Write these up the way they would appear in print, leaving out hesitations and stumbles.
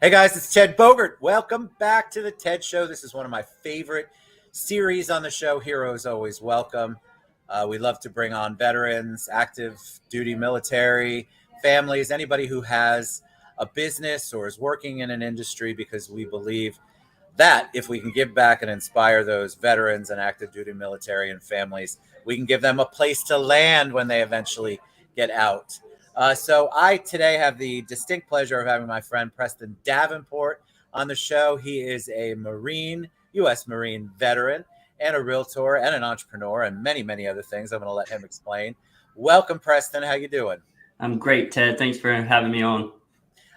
Hey guys, it's Ted Bogert. Welcome back to the Ted Show. This is one of my favorite series on the show. Heroes always welcome. We love to bring on veterans, active duty military, families, anybody who has a business or is working in an industry because we believe that if we can give back and inspire those veterans and active duty military and families, we can give them a place to land when they eventually get out. So I today have the distinct pleasure of having my friend Preston Davenport on the show. He is a Marine, U.S. Marine veteran, and a realtor and an entrepreneur and many, many other things. I'm going to let him explain. Welcome, Preston. How you doing? I'm great, Ted. Thanks for having me on.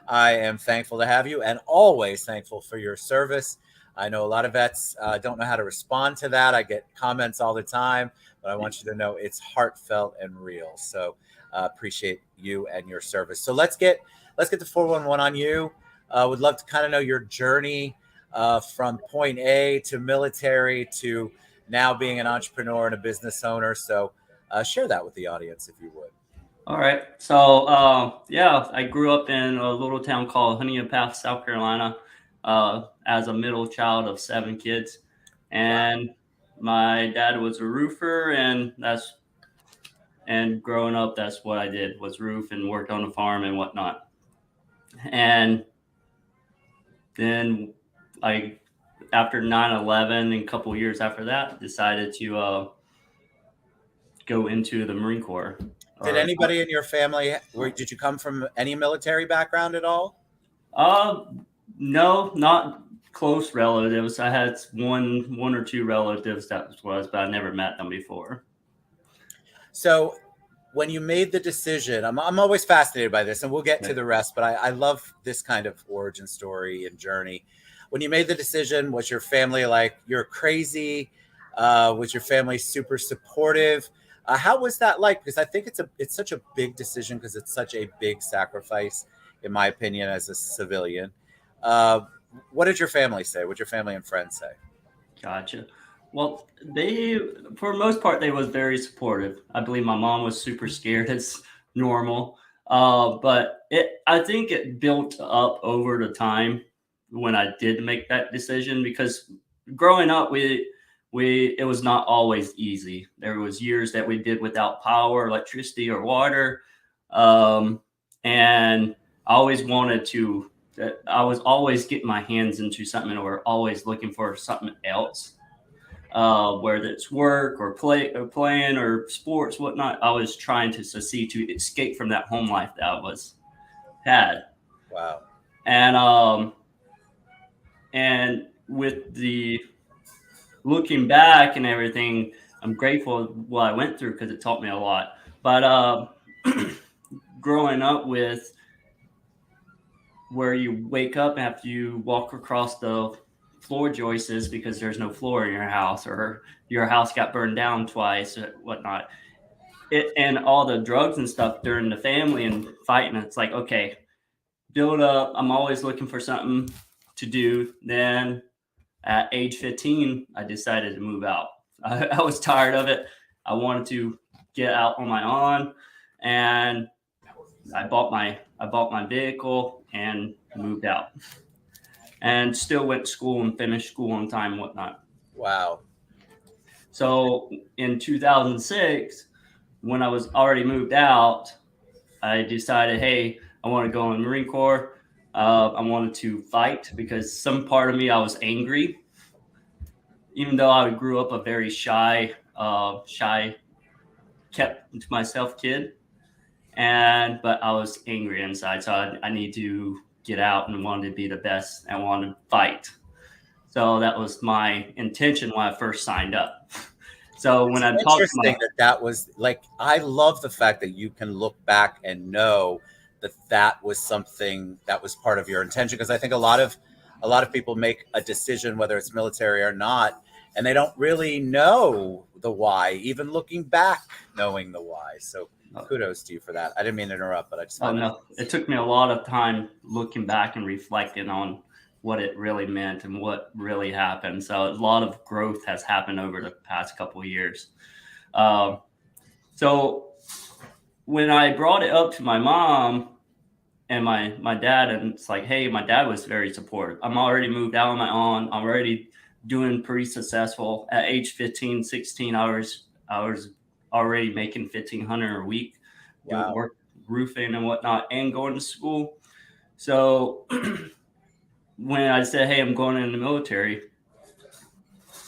I am thankful to have you and always thankful for your service. I know a lot of vets don't know how to respond to that. I get comments all the time, but I want you to know it's heartfelt and real. So appreciate you and your service. So let's get the 411 on you. Would love to kind of know your journey from point A to military to now being an entrepreneur and a business owner. So share that with the audience if you would. All right. So, I grew up in a little town called Huntington Path, South Carolina, as a middle child of 7 kids. And my dad was a roofer, and growing up, that's what I did, was roof and worked on the farm and whatnot. And then after 9/11 and a couple years after that, decided to go into the Marine Corps. Did anybody in your family, did you come from any military background at all? No, not close relatives. I had one or two relatives that was, but I never met them before. So when you made the decision, I'm always fascinated by this, and we'll get to the rest, but I love this kind of origin story and journey. When you made the decision, was your family like, you're crazy? Was your family super supportive? How was that like? Because I think it's such a big decision because it's such a big sacrifice, in my opinion, as a civilian. What did your family say? What did your family and friends say? Gotcha. Well, for the most part, they was very supportive. I believe my mom was super scared as normal. But I think it built up over the time when I did make that decision, because growing up, it was not always easy. There was years that we did without power, electricity, or water. And I always I was always getting my hands into something, or always looking for something else, whether it's work or playing or sports, whatnot. I was trying to succeed, to escape from that home life that I had. Wow. And with the looking back and everything, I'm grateful what I went through, because it taught me a lot. But growing up with where you wake up after you walk across the floor joists because there's no floor in your house, or your house got burned down twice or whatnot, and all the drugs and stuff during the family and fighting, it's like, okay, build up. I'm always looking for something to do. Then at age 15, I decided to move out. I was tired of it. I wanted to get out on my own, and I bought my vehicle and moved out, and still went to school and finished school on time and whatnot. Wow. So in 2006, when I was already moved out, I decided, hey, I want to go in the Marine Corps. I wanted to fight, because some part of me, I was angry. Even though I grew up a very shy, kept to myself kid, but I was angry inside. So I need to get out, and wanted to be the best and wanted to fight. So that was my intention when I first signed up. So when I talked to that was like, I love the fact that you can look back and know that was something that was part of your intention. Because I think a lot of people make a decision, whether it's military or not, and they don't really know the why, even looking back, knowing the why. So kudos to you for that. I didn't mean to interrupt, but I just... no, it took me a lot of time looking back and reflecting on what it really meant and what really happened. So a lot of growth has happened over the past couple of years. So when I brought it up to my mom, and my dad, and it's like, hey, my dad was very supportive. I'm already moved out on my own. I'm already doing pretty successful at age 15, 16. I was already making 1,500 a week doing Wow. work, roofing and whatnot, and going to school. So when I said, hey, I'm going in the military,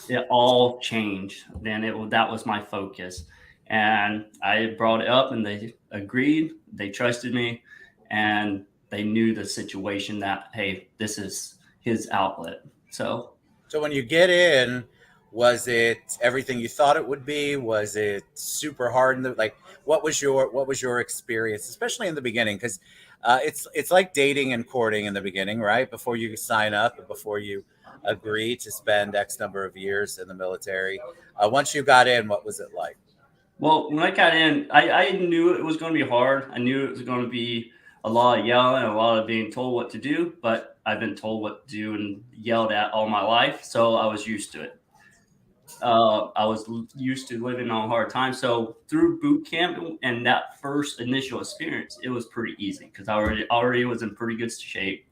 it all changed. Then that was my focus, and I brought it up, and they agreed. They trusted me, and they knew the situation that, hey, this is his outlet. So So when you get in, was it everything you thought it would be? Was it super hard? Like, what was your experience, especially in the beginning? Because it's like dating and courting in the beginning, right? Before you sign up and before you agree to spend X number of years in the military. Once you got in, what was it like? well, when I got in, I knew it was going to be hard. I knew it was going to be a lot of yelling, a lot of being told what to do, but I've been told what to do and yelled at all my life, so I was used to it. I was used to living on hard times. So through boot camp and that first initial experience, it was pretty easy because I already was in pretty good shape,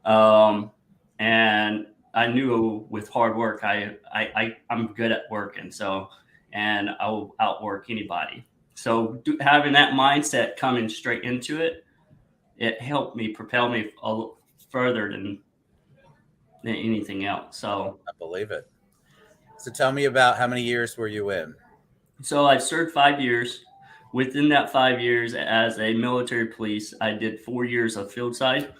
um, and I knew with hard work, I'm good at working. So, and I will outwork anybody. So having that mindset coming straight into it, it helped me propel me further than anything else. So I believe it. So tell me about how many years were you in? So I served 5 years. Within that 5 years, as a military police, I did 4 years of field side,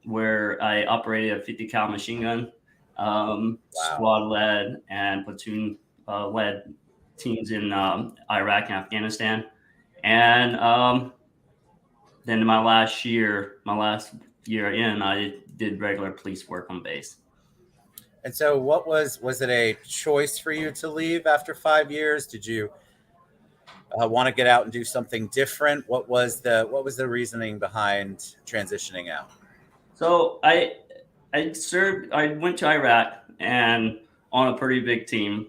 where I operated a 50 cal machine gun, Wow. squad led and platoon led teams in Iraq and Afghanistan. And then my last year in, I did regular police work on base. And so, was it a choice for you to leave after 5 years? Did you want to get out and do something different? What was the reasoning behind transitioning out? So I went to Iraq and on a pretty big team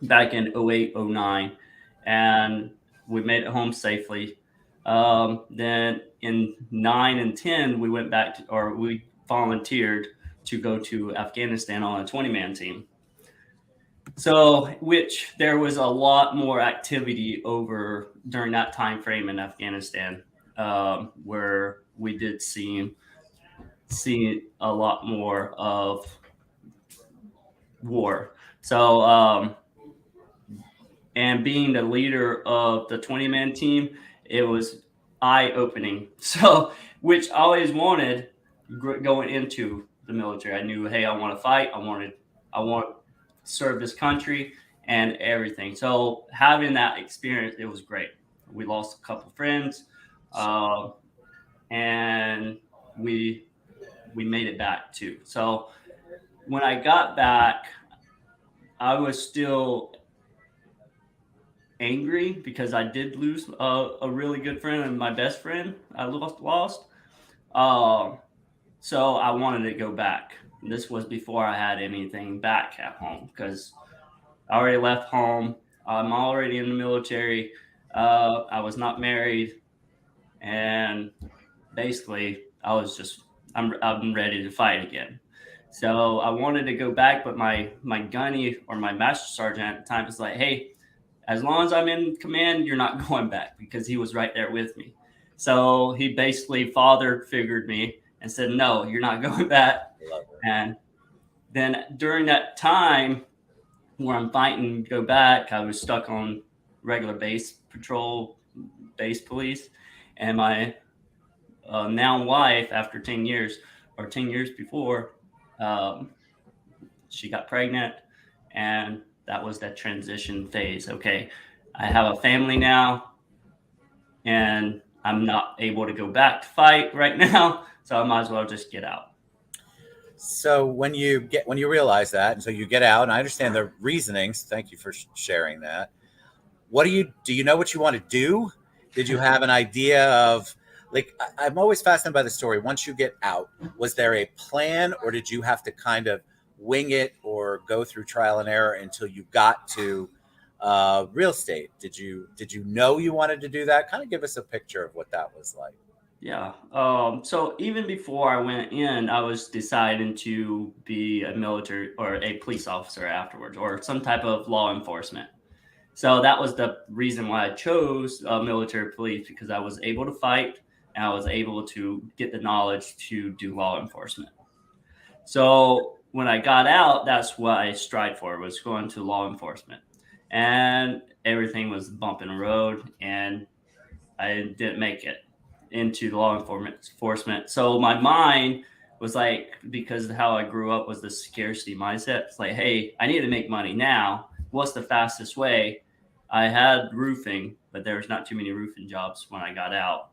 back in 08, 09, and we made it home safely. Then in 9 and 10, we went back to, or we volunteered to go to Afghanistan on a 20-man team. So, which there was a lot more activity over during that time frame in Afghanistan, where we did see a lot more of war. So, and being the leader of the 20-man team, it was eye opening. So, which I always wanted going into the military. I knew, hey, I want to fight. I want to serve this country and everything. So, having that experience, it was great. We lost a couple friends, uh, and we made it back too. So, when I got back, I was still angry because I did lose a really good friend and my best friend. I lost. Um, so I wanted to go back. This was before I had anything back at home because I already left home. I'm already in the military. I was not married, and basically, I'm ready to fight again. So I wanted to go back, but my gunny or my master sergeant at the time was like, "Hey, as long as I'm in command, you're not going back," because he was right there with me. So he basically father figured me and said, "No, you're not going back." Love it. And then during that time where I'm fighting, go back, I was stuck on regular base patrol, base police, and my now wife, after 10 years or 10 years before, um, she got pregnant, and that was that transition phase. Okay, I have a family now, and I'm not able to go back to fight right now, so I might as well just get out. So when you realize that, and so you get out, and I understand the reasonings. Thank you for sharing that. Do you know what you want to do? Did you have an idea of, like, I'm always fascinated by the story. Once you get out, was there a plan, or did you have to kind of wing it or go through trial and error until you got to real estate? Did you know you wanted to do that? Kind of give us a picture of what that was like. Yeah. So even before I went in, I was deciding to be a military or a police officer afterwards, or some type of law enforcement. So that was the reason why I chose military police, because I was able to fight and I was able to get the knowledge to do law enforcement. So when I got out, that's what I strived for, was going to law enforcement. And everything was bumping the road, and I didn't make it into the law enforcement. So my mind was like, because of how I grew up was the scarcity mindset. It's like, hey, I need to make money now. What's the fastest way? I had roofing, but there was not too many roofing jobs when I got out.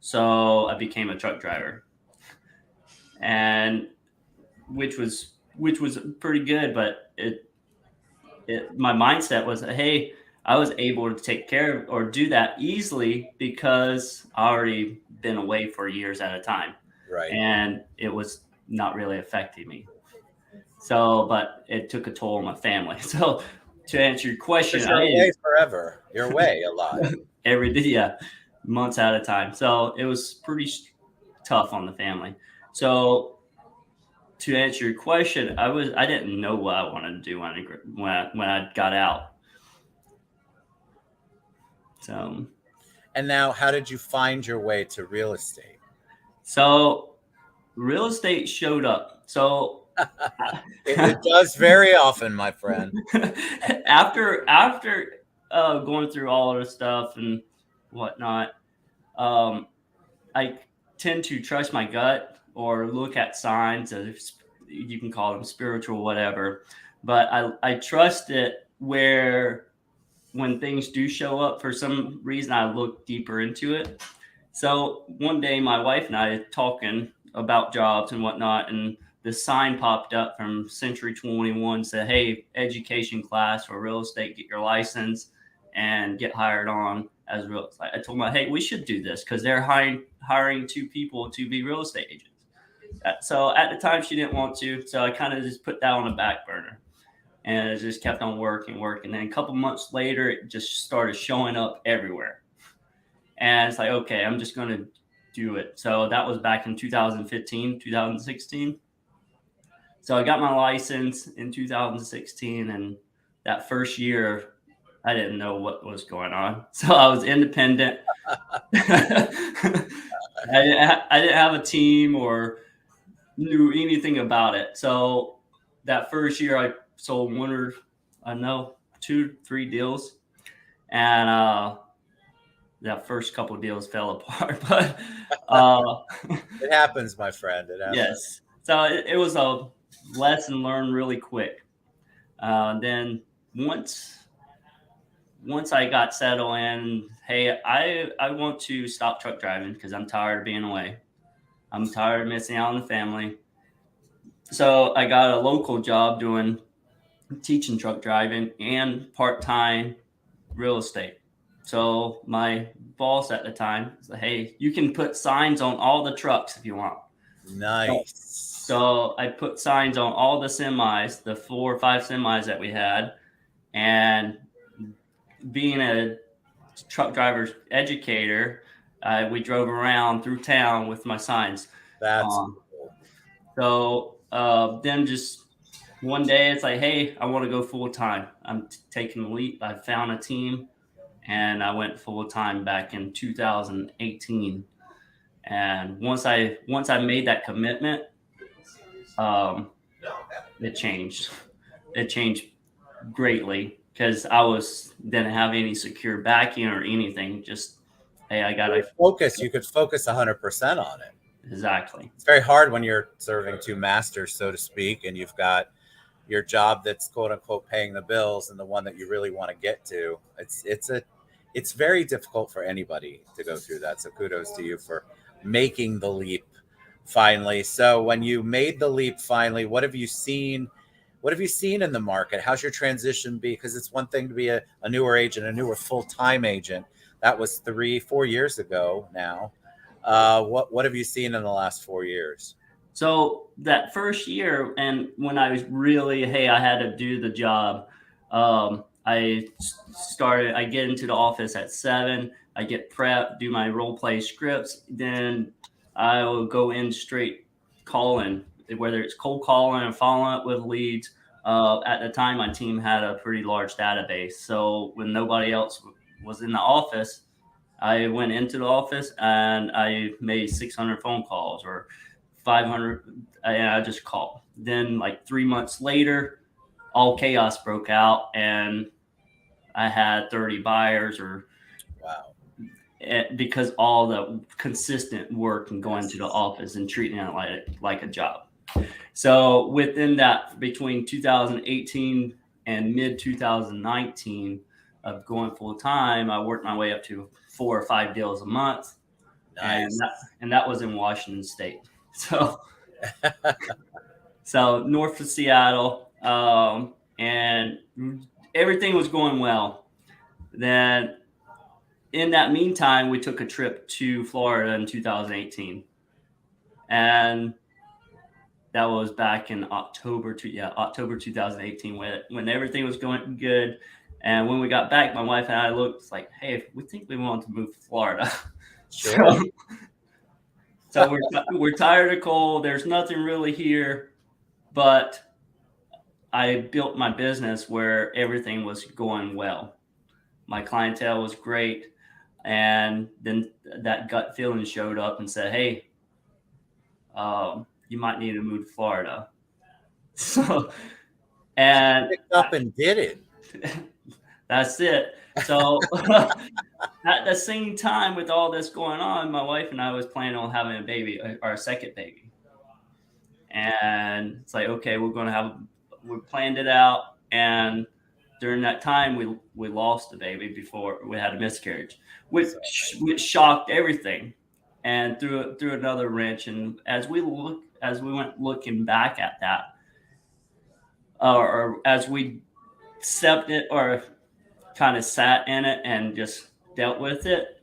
So I became a truck driver, and which was pretty good, but my mindset was, hey, I was able to take care of or do that easily because I already been away for years at a time, Right. and it was not really affecting me. So, but it took a toll on my family. So, to answer your question, Because I you're away didn't forever. You're away a lot. every day, yeah, months at a time. So it was pretty tough on the family. So to answer your question, I didn't know what I wanted to do when I got out. So And now, how did you find your way to real estate? so real estate showed up. So It does very often, my friend. after going through all of the stuff and whatnot, um, I tend to trust my gut or look at signs of, you can call them spiritual, whatever. But I trust it where when things do show up, for some reason, I look deeper into it. So one day, my wife and I talking about jobs and whatnot, and the sign popped up from Century 21, said, "Hey, education class for real estate, get your license and get hired on as real estate." I told my, "Hey, we should do this because they're hiring two people to be real estate agents." So at the time, she didn't want to, so I kind of just put that on the back burner, and it just kept on working. And a couple months later, it just started showing up everywhere. And it's like, okay, I'm just going to do it. So that was back in 2015, 2016. So I got my license in 2016. And that first year, I didn't know what was going on. So I was independent. I didn't have a team or knew anything about it. So that first year, I sold one or, I know, 2, 3 deals. And that first couple of deals fell apart. But uh, It happens, my friend. It happens. yes, so it was a lesson learned really quick. Then once I got settled in, hey, I want to stop truck driving because I'm tired of being away. I'm tired of missing out on the family. So I got a local job doing teaching truck driving and part-time real estate. So my boss at the time said, "Hey, you can put signs on all the trucks if you want." Nice. So I put signs on all the semis, the 4 or 5 semis that we had, and being a truck driver educator, we drove around through town with my signs. That's Um, cool. so then just one day, it's like, hey, I want to go full time. I'm taking the leap. I found a team, and I went full time back in 2018. And once I made that commitment, um, it changed. It changed greatly because I didn't have any secure backing or anything. Just, hey, I gotta Focus. You could focus 100% on it. exactly. It's very hard when you're serving two masters, so to speak, and you've got your job that's quote unquote paying the bills and the one that you really want to get to. It's very difficult for anybody to go through that. So kudos to you for making the leap finally. So when you made the leap finally, what have you seen? What have you seen in the market? How's your transition be? Because it's one thing to be a newer agent, a newer full-time agent. That was 3, 4 years ago now. What have you seen in the last 4 years? So that first year, and when I was really, hey, I had to do the job. I get into the office at 7. I get prepped, do my role play scripts, then I will go in straight calling, whether it's cold calling or following up with leads. At the time, my team had a pretty large database. So when nobody else was in the office, I went into the office and I made 600 phone calls or 500, and I just called. Then, like 3 months later, all chaos broke out, and I had 30 buyers, or Wow. because all the consistent work and going Yes. to the office and treating it like a job. So within that, between 2018 and mid 2019 of going full time, I worked my way up to 4 or 5 deals a month, and Nice. that was in Washington State. So north of Seattle, and everything was going well. Then in that meantime, we took a trip to Florida in 2018, and that was back in October 2018, when everything was going good. And when we got back, my wife and I looked like, hey, we think we want to move to Florida. Sure. So we're tired of cold. There's nothing really here, but I built my business where everything was going well. My clientele was great. And then that gut feeling showed up and said, hey, you might need to move to Florida. So, and Picked up and did it. that's it. So at the same time, with all this going on, my wife and I was planning on having a baby, our second baby. And it's like, okay, we planned it out. And during that time, we lost the baby before we had a miscarriage, which shocked everything and threw another wrench. And as we went looking back at that, or as we stepped it or kind of sat in it and just dealt with it,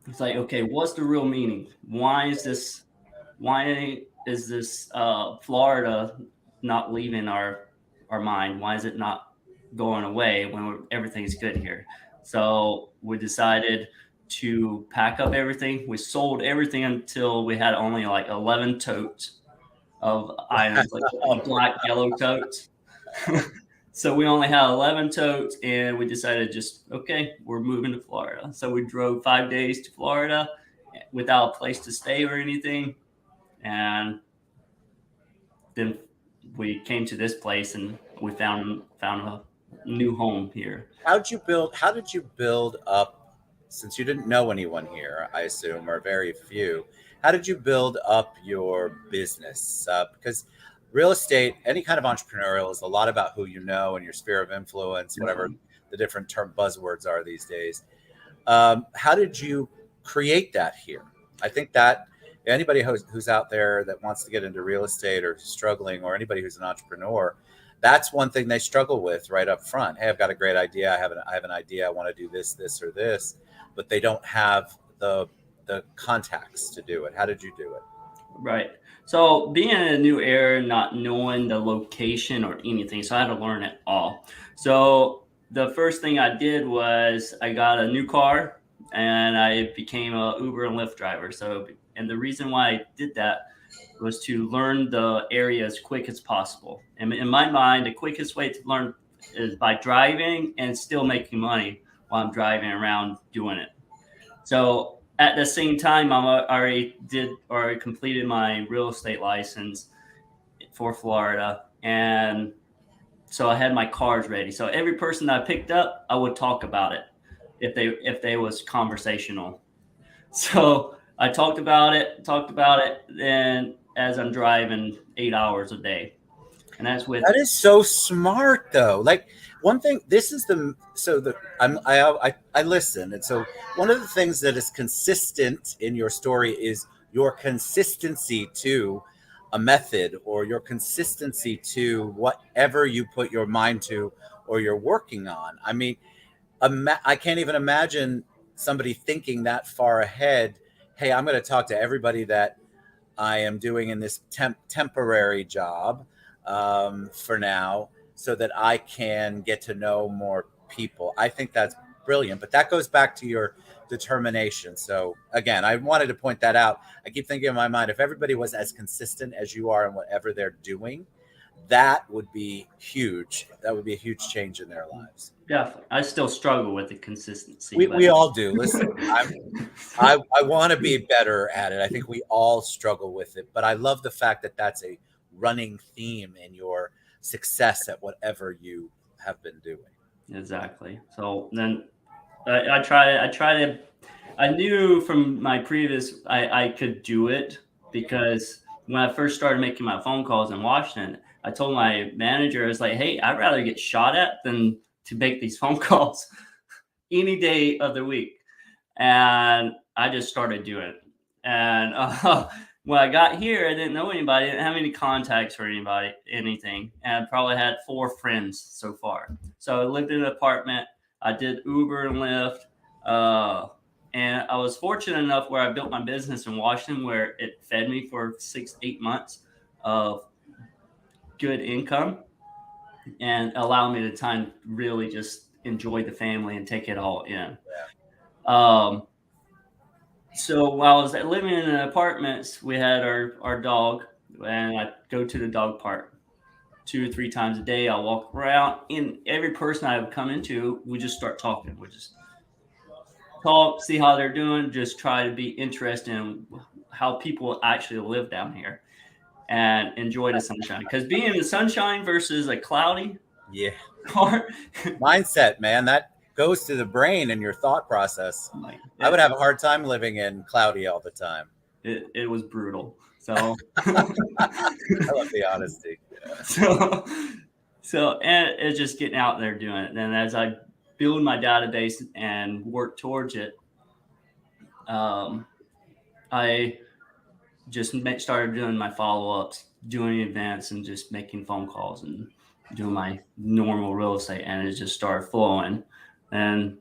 it's like, okay, what's the real meaning? Why is this Florida not leaving our mind? Why is it not going away when everything's good here? So we decided to pack up everything. We sold everything until we had only like 11 totes of items, like black, yellow totes. So we only had 11 totes, and we decided okay, we're moving to Florida. So we drove 5 days to Florida without a place to stay or anything. And then we came to this place, and we found a new home here. How did you build up, since you didn't know anyone here, I assume, or very few, how did you build up your business? Because real estate, any kind of entrepreneurial, is a lot about who you know and your sphere of influence, whatever the different term buzzwords are these days. How did you create that here? I think that anybody who's out there that wants to get into real estate or struggling, or anybody who's an entrepreneur, that's one thing they struggle with right up front. Hey, I've got a great idea. I have an idea. I want to do this, or this, but they don't have the contacts to do it. How did you do it? Right. So being in a new area, not knowing the location or anything, so I had to learn it all. So the first thing I did was I got a new car, and I became a Uber and Lyft driver. So, and the reason why I did that was to learn the area as quick as possible. And in my mind, the quickest way to learn is by driving and still making money while I'm driving around doing it. So at the same time, I already completed my real estate license for Florida. And so I had my cars ready. So every person that I picked up, I would talk about it if they was conversational. So I talked about it, then as I'm driving 8 hours a day. And that's with That is so smart, though. Like, one thing, this is I listen, and so one of the things that is consistent in your story is your consistency to a method, or your consistency to whatever you put your mind to or you're working on. I mean, I can't even imagine somebody thinking that far ahead. Hey, I'm going to talk to everybody that I am doing in this temporary job for now, so that I can get to know more people. I think that's brilliant. But that goes back to your determination. So again, I wanted to point that out. I keep thinking in my mind, if everybody was as consistent as you are in whatever they're doing, that would be huge. That would be a huge change in their lives. Definitely. I still struggle with the consistency, We but all do. Listen, I want to be better at it. I think we all struggle with it, but I love the fact that that's a running theme in your success at whatever you have been doing. exactly. So then I knew from my previous, I could do it, because when I first started making my phone calls in Washington, I told my manager, I was like, hey, I'd rather get shot at than to make these phone calls any day of the week. And I just started doing it. And when I got here, I didn't know anybody, I didn't have any contacts for anybody, anything. And I probably had 4 friends so far. So I lived in an apartment. I did Uber and Lyft. And I was fortunate enough where I built my business in Washington, where it fed me for 6-8 months of good income and allowed me the time to really just enjoy the family and take it all in. So while I was living in an apartment, we had our dog, and I go to the dog park 2 or 3 times a day. I'll walk around, and every person I would come into, we just start talking. We just talk, see how they're doing, just try to be interested in how people actually live down here and enjoy the sunshine. Because being in the sunshine versus a cloudy part, mindset, man, that goes to the brain and your thought process. I would have a hard time living in cloudy all the time. It was brutal. So I love the honesty. So and it's just getting out there doing it. And as I build my database and work towards it, I just started doing my follow-ups, doing events, and just making phone calls and doing my normal real estate, and it just started flowing. And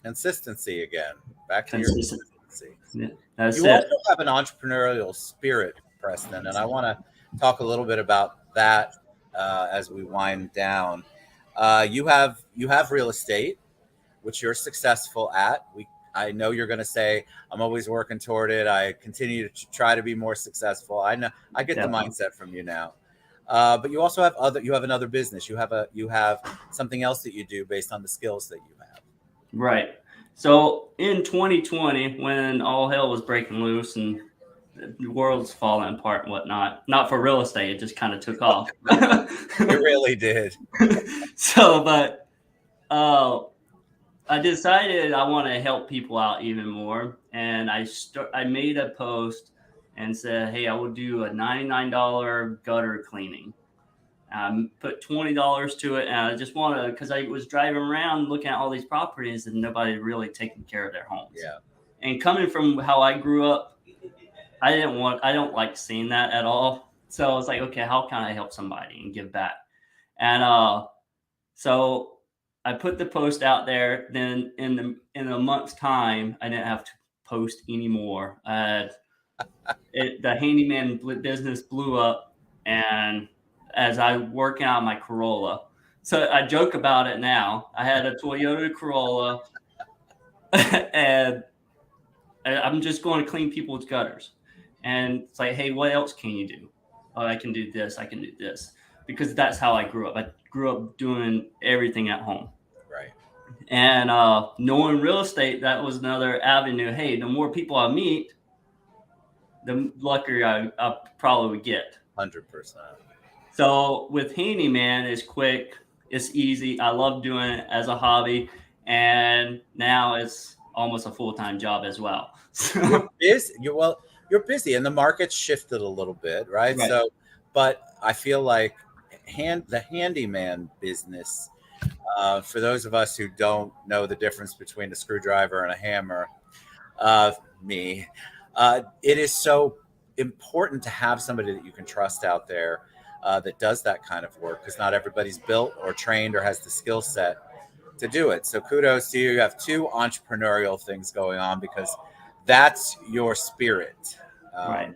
consistency again. Back to your consistency. Yeah, you also have an entrepreneurial spirit, Preston, and I want to talk a little bit about that as we wind down. You have real estate, which you're successful at. I know you're going to say, I'm always working toward it. I continue to try to be more successful. I know I get the mindset from you now. But you also have another business. You have something else that you do based on the skills that you have. Right. So in 2020, when all hell was breaking loose and the world's falling apart and whatnot, not for real estate, it just kind of took off. It really did. So, but I decided I want to help people out even more. And I made a post and said, hey, I will do a $99 gutter cleaning. Put $20 to it. And I just want to, because I was driving around looking at all these properties and nobody really taking care of their homes. Yeah. And coming from how I grew up, I don't like seeing that at all. So I was like, okay, how can I help somebody and give back? And so I put the post out there. Then in a month's time, I didn't have to post anymore. The handyman business blew up, and as I working on my Corolla, so I joke about it now. I had a Toyota Corolla, and I'm just going to clean people's gutters. And it's like, hey, what else can you do? Oh, I can do this. I can do this. Because that's how I grew up. I grew up doing everything at home. Right. And knowing real estate, that was another avenue. Hey, the more people I meet, the luckier I probably would get. 100%. So with Handyman, it's quick, it's easy. I love doing it as a hobby. And now it's almost a full-time job as well. You're busy, and the market's shifted a little bit, right? So, but I feel like the handyman business, for those of us who don't know the difference between a screwdriver and a hammer, it is so important to have somebody that you can trust out there that does that kind of work, because not everybody's built or trained or has the skill set to do it. So kudos to you. You have 2 entrepreneurial things going on, because that's your spirit. Right.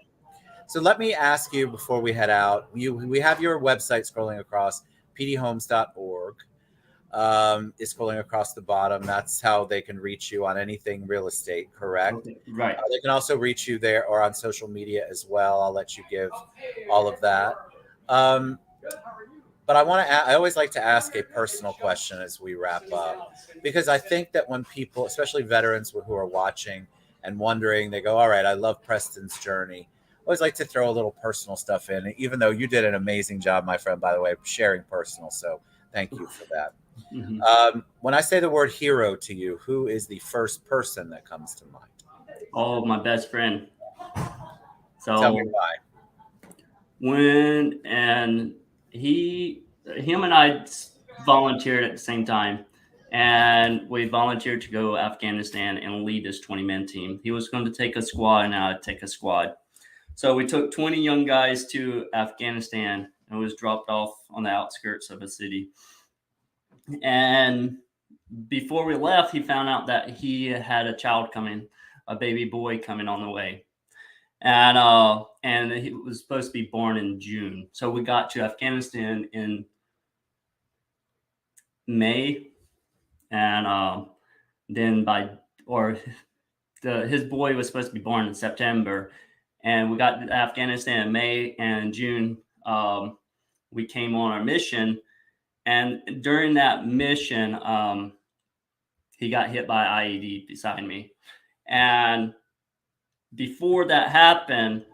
So let me ask you before we head out, we have your website scrolling across, pdhomes.org. is scrolling across the bottom. That's how they can reach you on anything real estate, correct? Okay. Right. They can also reach you there or on social media as well. I'll let you give all of that. Um, but I always like to ask a personal question as we wrap up, because I think that when people, especially veterans who are watching and wondering, they go, all right, I love Preston's journey. I always like to throw a little personal stuff in, even though you did an amazing job, my friend, by the way, sharing personal. So thank you for that. Hmm. When I say the word hero to you, who is the first person that comes to mind? Oh, my best friend. Tell me So why. when and him and I volunteered at the same time, and we volunteered to go to Afghanistan and lead this 20-man team. He was going to take a squad, and I'd take a squad. So we took 20 young guys to Afghanistan and was dropped off on the outskirts of a city. And before we left, he found out that he had a child coming, a baby boy coming on the way. And he was supposed to be born in June. So we got to Afghanistan in May, and then his boy was supposed to be born in September, and we got to Afghanistan in May, and June we came on our mission. And during that mission, he got hit by IED beside me, and before that happened,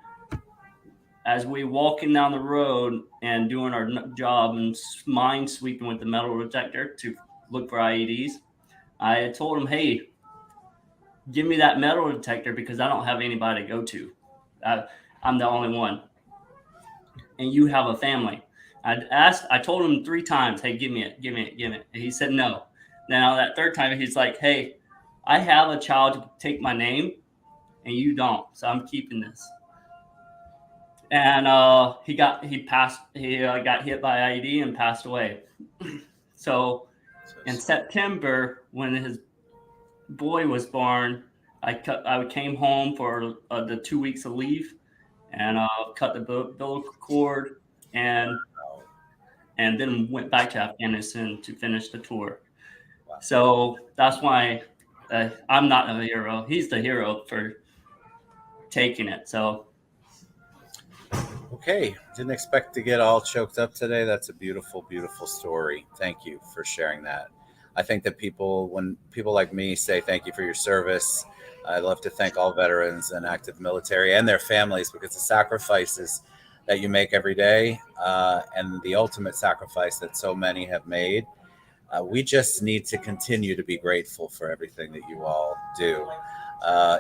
as we walking down the road and doing our job and mine sweeping with the metal detector to look for IEDs, I told him, "Hey, give me that metal detector because I don't have anybody to go to. I'm the only one, and you have a family." I told him 3 times, "Hey, give me it, give me it, give me it." And he said no. Now that third time, he's like, "Hey, I have a child to take my name, and you don't, so I'm keeping this." And he got hit by IED and passed away. So in September, when his boy was born, I came home for the 2 weeks of leave, and cut the umbilical cord, and then went back to Afghanistan to finish the tour. Wow. So that's why I'm not a hero. He's the hero for taking it. So Okay, didn't expect to get all choked up today. That's a beautiful, beautiful story. Thank you for sharing that. I think that when people like me say thank you for your service, I love to thank all veterans and active military and their families, because the sacrifices that you make every day, and the ultimate sacrifice that so many have made, we just need to continue to be grateful for everything that you all do.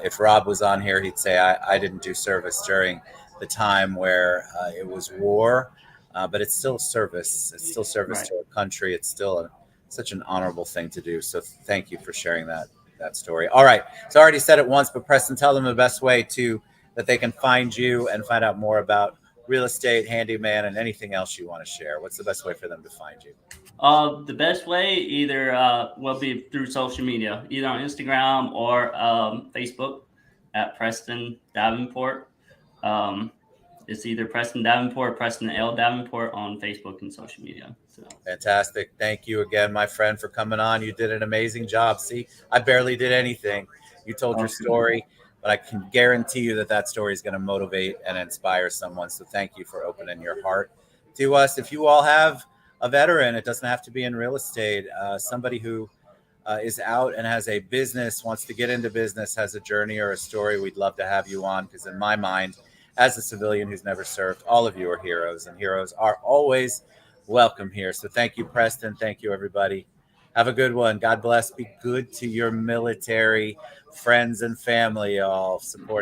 If Rob was on here, he'd say I didn't do service during the time where it was war, but it's still service. It's still service right. to our country. It's still such an honorable thing to do. So thank you for sharing that story. All right, so I already said it once, but Preston, tell them the best way that they can find you and find out more about real estate, handyman, and anything else you want to share. What's the best way for them to find you? The best way either will be through social media, either on Instagram or Facebook at Preston Davenport. It's either Preston Davenport or Preston L. Davenport on Facebook and social media. So Fantastic. Thank you again, my friend, for coming on. You did an amazing job. See, I barely did anything. You told your story, but I can guarantee you that story is going to motivate and inspire someone. So thank you for opening your heart to us. If you all have a veteran, it doesn't have to be in real estate, somebody who is out and has a business, wants to get into business, has a journey or a story, we'd love to have you on, because in my mind, as a civilian who's never served, all of you are heroes, and heroes are always welcome here. So thank you, Preston. Thank you, everybody. Have a good one. God bless. Be good to your military friends and family. All support